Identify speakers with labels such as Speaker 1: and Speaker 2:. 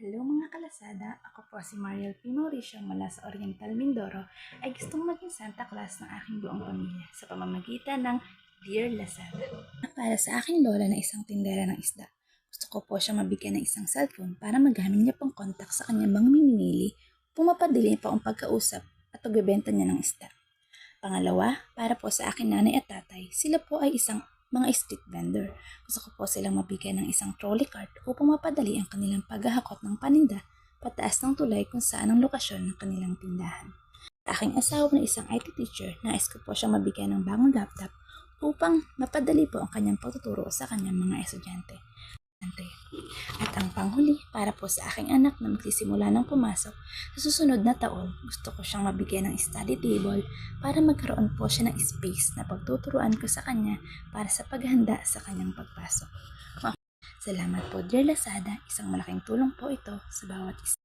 Speaker 1: Hello mga kalasada, ako po si Mariel P. Mauricio mula sa Oriental Mindoro ay gustong maging Santa Claus ng aking buong pamilya sa pamamagitan ng Dear Lazada. Para sa aking lola na isang tindera ng isda, gusto ko po siya mabigyan ng isang cellphone para magamit niya pang kontak sa kanyang mga minimili, pumapadali pa ang pagkausap at pagbebenta niya ng isda. Pangalawa, para po sa akin nanay at tatay, sila po ay isang mga street vendor. Gusto ko po silang mabigyan ng isang trolley cart upang mapadali ang kanilang paghahakot ng paninda pataas ng tulay kung saan ang lokasyon ng kanilang tindahan. Sa aking asawa na isang IT teacher, nais ko po siyang mabigyan ng bagong laptop upang mapadali po ang kanyang pagtuturo sa kanyang mga estudyante. At ang panghuli, para po sa aking anak na magsisimula ng pumasok sa susunod na taon, gusto ko siyang mabigyan ng study table para magkaroon po siya ng space na pagtuturuan ko sa kanya para sa paghanda sa kanyang pagpasok. Salamat po, Dear Lazada. Isang malaking tulong po ito sa bawat isa.